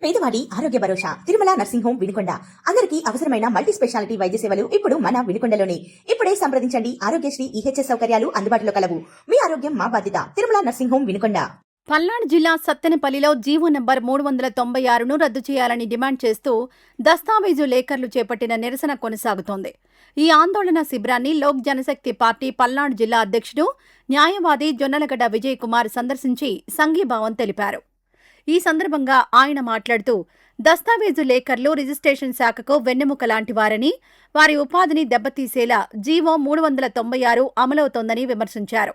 పేదవాడి ఆరోగ్య భరోసా Tirumala nursing home Vinukonda. అందరికీ అవసరమైన మల్టీ స్పెషాలిటీ వైద్య సేవలు ఇప్పుడు మన వినుకొండలోనే. ఇప్పుడే సంప్రదించండి. ఆరోగ్యశ్రీ ఈహెచ్ఎస్ సౌకర్యాలు అందుబాటులో కలవు. మీ ఆరోగ్యం మా బాధ్యత. Tirumala nursing home Vinukonda. పల్నాడు జిల్లా సత్తెనపల్లిలో జీవో నంబర్ 396ను రద్దు చేయాలని డిమాండ్ చేస్తూ దస్తావేజు లేఖర్లు చేపట్టిన నిరసన కొనసాగుతోంది. ఈ ఆందోళన శిబిరాన్ని లోక్ జనశక్తి పార్టీ పల్నాడు జిల్లా అధ్యక్షుడు న్యాయవాది జొన్నలగడ్డ విజయ్ కుమార్ సందర్శించి సంఘీభావం తెలిపారు. ఈ సందర్భంగా ఆయన మాట్లాడుతూ దస్తావేజు లేఖర్లు రిజిస్ట్రేషన్ శాఖకు వెన్నెముక లాంటివారని, వారి ఉపాధిని దెబ్బతీసేలా జీవో 396 అమలవుతోందని విమర్శించారు.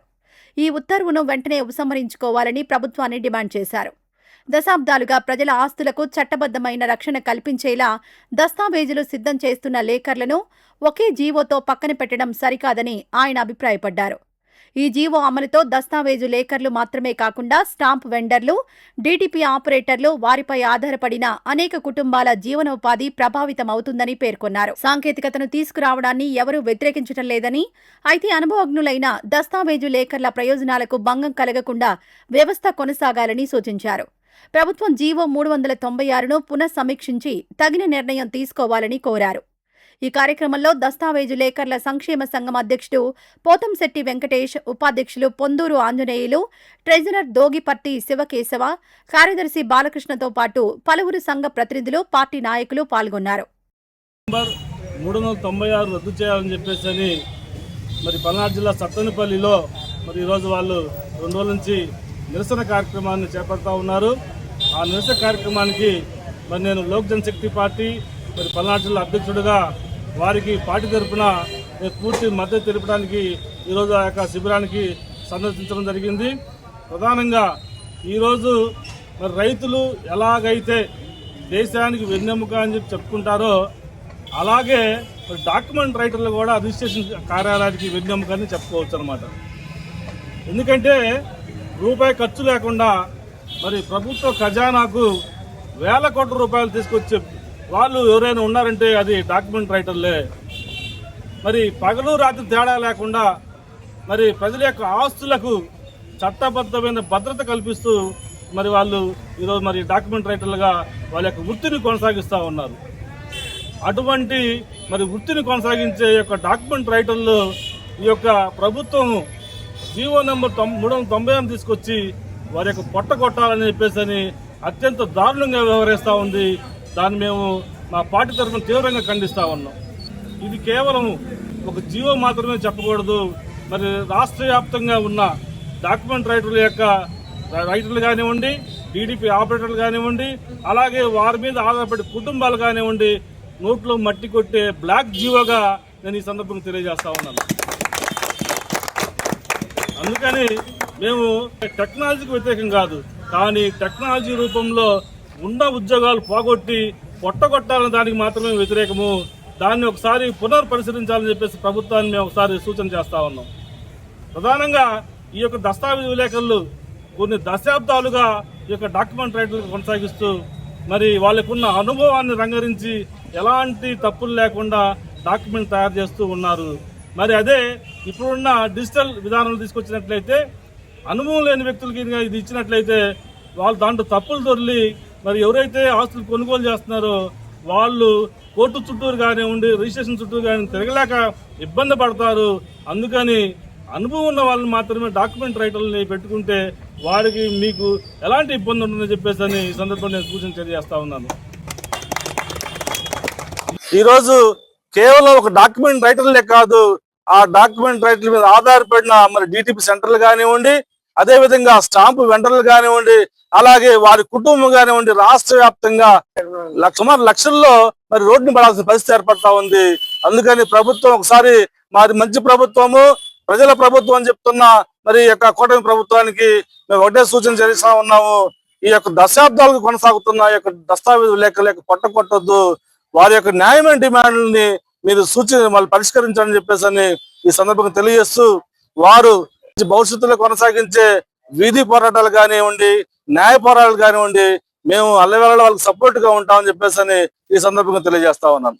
ఈ ఉత్తర్వును వెంటనే ఉపసంహరించుకోవాలని ప్రభుత్వాన్ని డిమాండ్ చేశారు. దశాబ్దాలుగా ప్రజల ఆస్తులకు చట్టబద్దమైన రక్షణ కల్పించేలా దస్తావేజులు సిద్ధం చేస్తున్న లేఖర్లను ఒకే జీవోతో పక్కన పెట్టడం సరికాదని ఆయన అభిప్రాయపడ్డారు. ఈ జీవో అమలుతో దస్తావేజు లేఖర్లు మాత్రమే కాకుండా స్టాంప్ వెండర్లు, డీటీపీ ఆపరేటర్లు, వారిపై ఆధారపడిన అనేక కుటుంబాల జీవనోపాధి ప్రభావితమవుతుందని పేర్కొన్నారు. సాంకేతికతను తీసుకురావడాన్ని ఎవరూ వ్యతిరేకించడం లేదని, అయితే అనుభవజ్ఞులైన దస్తావేజు లేఖర్ల ప్రయోజనాలకు భంగం కలగకుండా వ్యవస్థ కొనసాగాలని సూచించారు. ప్రభుత్వం జీవో 396ను పునఃసమీక్షించి తగిన నిర్ణయం తీసుకోవాలని కోరారు. ఈ కార్యక్రమంలో దస్తావేజు లేఖర్ల సంక్షేమ సంఘం అధ్యక్షుడు పోతంశెట్టి వెంకటేష్, ఉపాధ్యక్షులు పొందూరు ఆంజనేయులు, ట్రెజరర్ దోగిపర్తి శివకేశవ, కార్యదర్శి బాలకృష్ణతో పాటు పలువురు సంఘ ప్రతినిధులు, పార్టీ నాయకులు పాల్గొన్నారు. 396 రద్దు చేయాలని చెప్పేసి మరి పల్నాడు జిల్లా సత్తెనపల్లిలో మరి ఈరోజు వాళ్ళు 2 రోజుల నుంచి నిరసన కార్యక్రమాన్ని చేపడతా ఉన్నారు. ఆ నిరసన కార్యక్రమానికి మరి నేను లోక్ జనశక్తి పార్టీ మరి పల్నాడు జిల్లా అధ్యక్షుడిగా వారికి పార్టీ తరఫున పూర్తి మద్దతు తెలపడానికి ఈరోజు ఆ యొక్క శిబిరానికి సందర్శించడం జరిగింది. ప్రధానంగా ఈరోజు మరి రైతులు ఎలాగైతే దేశానికి వెన్నెముక అని చెప్పి చెప్పుకుంటారో అలాగే మరి డాక్యుమెంట్ రైటర్లు కూడా రిజిస్ట్రేషన్ కార్యాలయానికి వెన్నెముక అని చెప్పుకోవచ్చు అనమాట. ఎందుకంటే రూపాయి ఖర్చు లేకుండా మరి ప్రభుత్వ ఖజానాకు వేల కోట్ల రూపాయలు తీసుకొచ్చే వాళ్ళు ఎవరైనా ఉన్నారంటే అది డాక్యుమెంట్ రైటర్లే. మరి పగలు రాత్రి తేడా లేకుండా మరి ప్రజల యొక్క ఆస్తులకు చట్టబద్ధమైన భద్రత కల్పిస్తూ మరి వాళ్ళు ఈరోజు మరి డాక్యుమెంట్ రైటర్లుగా వాళ్ళ యొక్క వృత్తిని కొనసాగిస్తూ ఉన్నారు. అటువంటి మరి వృత్తిని కొనసాగించే యొక్క డాక్యుమెంట్ రైటర్లు ఈ యొక్క ప్రభుత్వం జీవో నెంబర్ 396 తీసుకొచ్చి వారి యొక్క పొట్ట కొట్టాలని చెప్పేసి అత్యంత దారుణంగా వ్యవహరిస్తూ ఉంది. దాన్ని మేము మా పార్టీ తరఫున తీవ్రంగా ఖండిస్తూ ఉన్నాం. ఇది కేవలం ఒక జీవో మాత్రమే చెప్పకూడదు. మరి రాష్ట్ర వ్యాప్తంగా ఉన్న డాక్యుమెంట్ రైటర్లు కానివ్వండి, డీడీపీ ఆపరేటర్లు కానివ్వండి, అలాగే వారి మీద ఆధారపడి కుటుంబాలు కానివ్వండి, నోట్లో మట్టి కొట్టే బ్లాక్ జీవోగా నేను ఈ సందర్భంగా తెలియజేస్తా ఉన్నాను. అందుకని మేము టెక్నాలజీకి వ్యతిరేకం కాదు, కానీ టెక్నాలజీ రూపంలో ఉన్న ఉద్యోగాలు పోగొట్టి పొట్టగొట్టాలని దానికి మాత్రమే వ్యతిరేకము. దాన్ని ఒకసారి పునర్పరిశీలించాలని చెప్పేసి ప్రభుత్వాన్ని మేము ఒకసారి సూచన చేస్తా ఉన్నాం. ప్రధానంగా ఈ యొక్క దస్తావేజు లేఖలు కొన్ని దశాబ్దాలుగా ఈ యొక్క డాక్యుమెంట్ రైటర్లు కొనసాగిస్తూ మరి వాళ్ళకున్న అనుభవాన్ని రంగరించి ఎలాంటి తప్పులు లేకుండా డాక్యుమెంట్ తయారు చేస్తూ ఉన్నారు. మరి అదే ఇప్పుడున్న డిజిటల్ విధానాలు తీసుకొచ్చినట్లయితే అనుభవం లేని వ్యక్తులకి ఇది ఇచ్చినట్లయితే వాళ్ళు దాంట్లో తప్పులు దొరికి మరి ఎవరైతే ఆస్తులు కొనుగోలు చేస్తున్నారో వాళ్ళు కోర్టు చుట్టూరు కానివ్వండి, రిజిస్ట్రేషన్ చుట్టూరు కానీ తిరగలేక ఇబ్బంది పడతారు. అందుకని అనుభవం ఉన్న వాళ్ళని మాత్రమే డాక్యుమెంట్ రైటర్లని పెట్టుకుంటే వారికి మీకు ఎలాంటి ఇబ్బంది ఉంటుందని చెప్పేసి ఈ సందర్భంగా నేను సూచన తెలియజేస్తా ఉన్నాను. ఈరోజు కేవలం ఒక డాక్యుమెంట్ రైటర్లే కాదు, ఆ డాక్యుమెంట్ రైటర్ల మీద ఆధారపడిన మరి డిటిపి సెంటర్లు కానివ్వండి, అదేవిధంగా స్టాంపు వెండర్లు కానివ్వండి, అలాగే వారి కుటుంబం కానివ్వండి, రాష్ట్ర వ్యాప్తంగా సుమారు లక్షల్లో మరి రోడ్డుని పడాల్సిన పరిస్థితి ఏర్పడతా ఉంది. అందుకని ప్రభుత్వం ఒకసారి మరి మంచి ప్రభుత్వము, ప్రజల ప్రభుత్వం అని చెప్తున్న మరి యొక్క కూటమి ప్రభుత్వానికి మేము ఒకటే సూచన చేస్తా ఉన్నాము. ఈ యొక్క దశాబ్దాలకు కొనసాగుతున్న ఈ యొక్క దస్తావేజు లేఖ పొట్ట కొట్టొద్దు. వారి యొక్క న్యాయమైన డిమాండ్లని మీరు మళ్ళీ పరిష్కరించాలని చెప్పేసి ఈ సందర్భంగా తెలియజేస్తూ, వారు భవిష్యత్తులో కొనసాగించే వీధి పోరాటాలు కానివ్వండి, న్యాయ పోరాటాలు కానివ్వండి, మేము అల్లవేళ వాళ్ళకి సపోర్ట్ గా ఉంటామని చెప్పేసి ఈ సందర్భంగా తెలియజేస్తా ఉన్నాను.